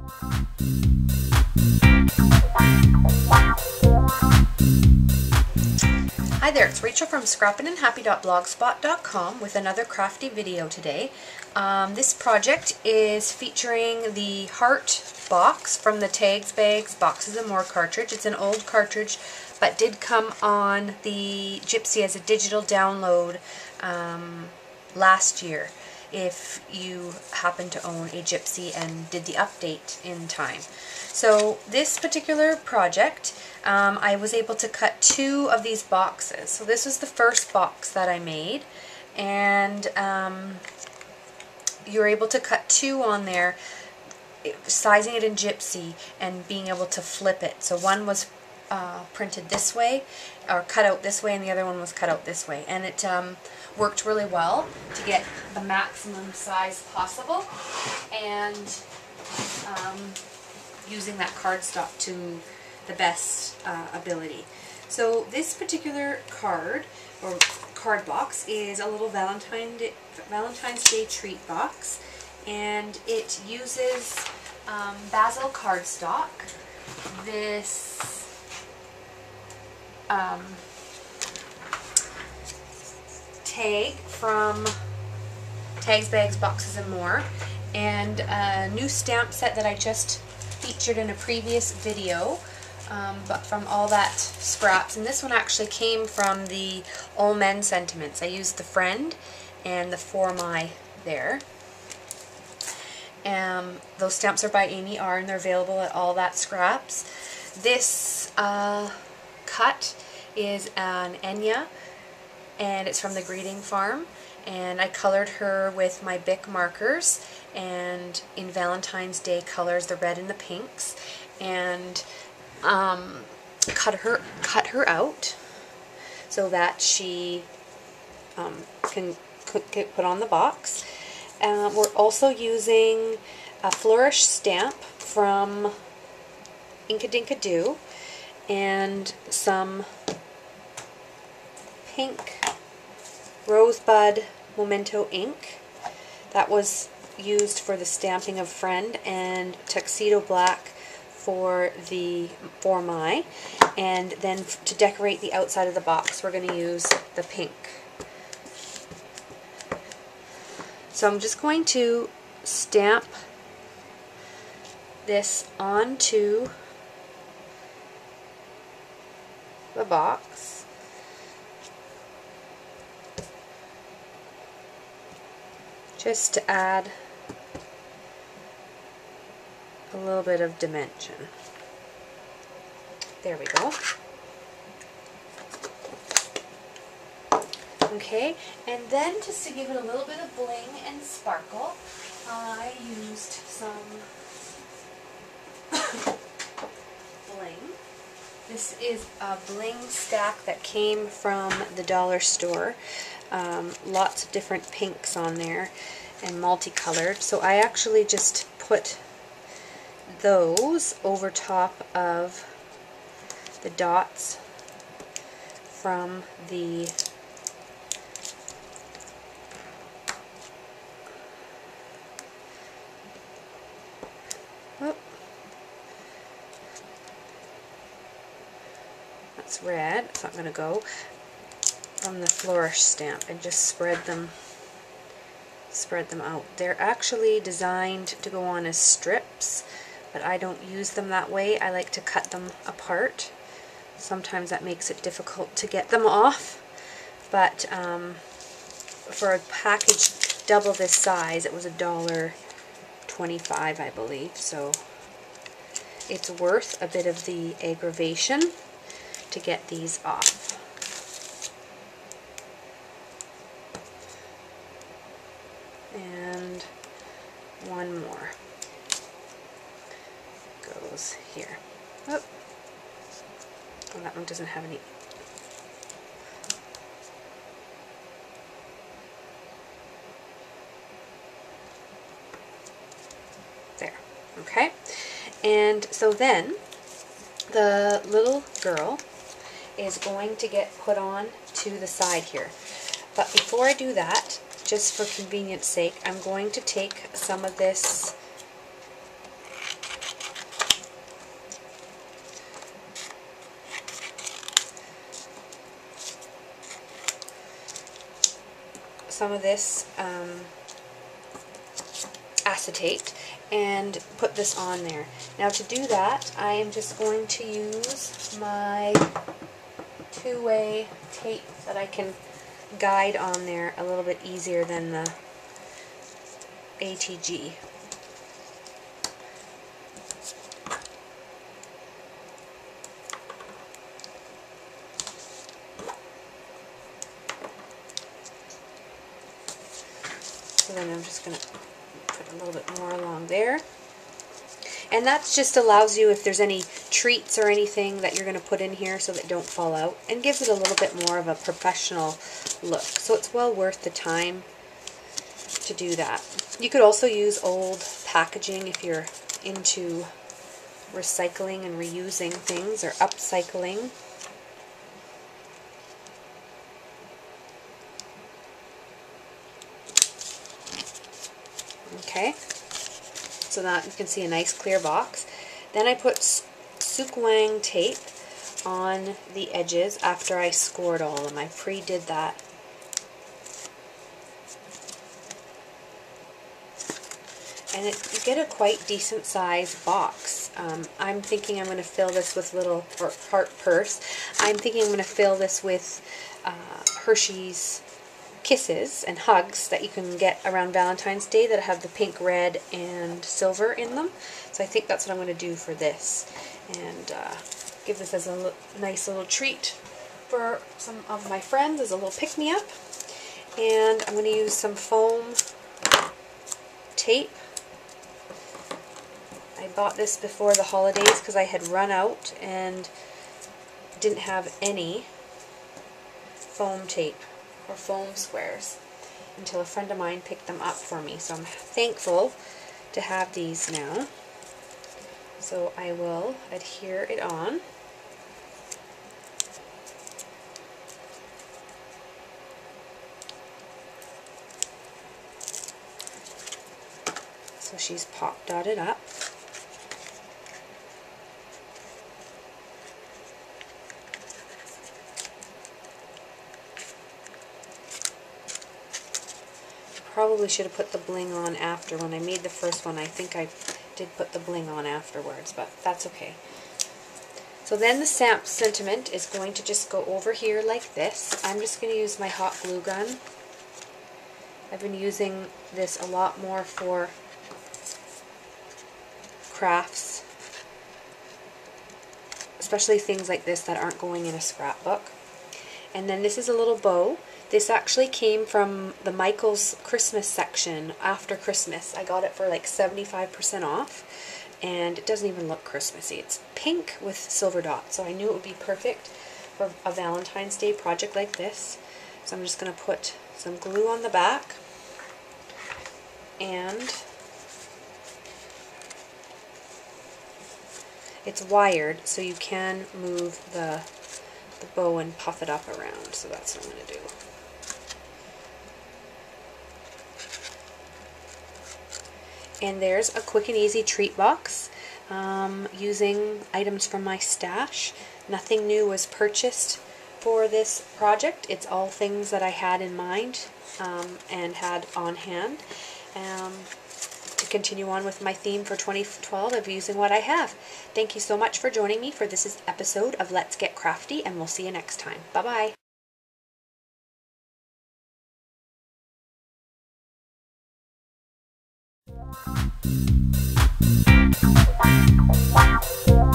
Hi there, it's Rachel from scrappinandhappy.blogspot.com with another crafty video today. This project is featuring the heart box from the Tags, Bags, Boxes and More cartridge. It's an old cartridge but did come on the Gypsy as a digital download last year if you happen to own a Gypsy and did the update in time. So this particular project, I was able to cut 2 of these boxes. So this was the first box that I made, and you're able to cut 2 on there, sizing it in Gypsy and being able to flip it. So one was printed this way, or cut out this way, and the other one was cut out this way. And it worked really well to get the maximum size possible, and using that cardstock to the best ability. So this particular card, or card box, is a little Valentine's Day treat box, and it uses basil cardstock, this tag from Tags, Bags, Boxes and More, and a new stamp set that I just featured in a previous video, but from all that scraps. And this one actually came from the All Men Sentiments. I used the Friend and the For My there. Those stamps are by Amy R, and they're available at All That Scraps. This cut is an Enya, and it's from the Greeting Farm, and I colored her with my Bic markers and in Valentine's Day colors, the red and the pinks, and cut her out so that she can get put on the box. We're also using a Flourish stamp from Inkadinkadoo and some pink Rosebud Memento ink that was used for the stamping of Friend, and Tuxedo Black for the For My. And then to decorate the outside of the box, we're going to use the pink. So I'm just going to stamp this onto the box. Just to add a little bit of dimension. There we go. Okay, and then just to give it a little bit of bling and sparkle, I used some bling. This is a bling stack that came from the dollar store. Lots of different pinks on there and multicolored. So I actually just put those over top of the dots from the that's red, it's not going to go, from the Flourish stamp, and just spread them out. They're actually designed to go on as strips, but I don't use them that way. I like to cut them apart. Sometimes that makes it difficult to get them off, but for a package double this size, it was $1.25, I believe, so it's worth a bit of the aggravation to get these off. And one more goes here. Oh, well, that one doesn't have any. There. Okay. And so then the little girl is going to get put on to the side here. But before I do that, just for convenience sake, I'm going to take some of this some of this acetate and put this on there. Now to do that, I am just going to use my two-way tape that I can guide on there a little bit easier than the ATG. So then I'm just going to put a little bit more along there. And that just allows you, if there's any treats or anything that you're going to put in here so that don't fall out, and gives it a little bit more of a professional look. So it's well worth the time to do that. You could also use old packaging if you're into recycling and reusing things, or upcycling. Okay, so that you can see a nice clear box. Then I put Sukwang tape on the edges after I scored all of them. I pre-did that. And you get a quite decent sized box. I'm thinking I'm going to fill this with little, or heart purse, I'm thinking I'm going to fill this with Hershey's Kisses and Hugs that you can get around Valentine's Day that have the pink, red, and silver in them. So I think that's what I'm going to do for this, and give this as a nice little treat for some of my friends as a little pick-me-up. And I'm going to use some foam tape. I bought this before the holidays because I had run out and didn't have any foam tape or foam squares until a friend of mine picked them up for me. So I'm thankful to have these now. So I will adhere it on. So she's pop dotted up. Probably should have put the bling on after. When I made the first one, I think I did put the bling on afterwards, but that's okay. So then the stamp sentiment is going to just go over here like this. I'm just going to use my hot glue gun. I've been using this a lot more for crafts, especially things like this that aren't going in a scrapbook. And then this is a little bow. This actually came from the Michael's Christmas section after Christmas. I got it for like 75% off, and it doesn't even look Christmassy. It's pink with silver dots, so I knew it would be perfect for a Valentine's Day project like this. So I'm just going to put some glue on the back, and it's wired, so you can move the bow and puff it up around. So that's what I'm going to do. And there's a quick and easy treat box using items from my stash. Nothing new was purchased for this project. It's all things that I had in mind and had on hand to continue on with my theme for 2012 of using what I have. Thank you so much for joining me for this episode of Let's Get Crafty, and we'll see you next time. Bye-bye. Wow.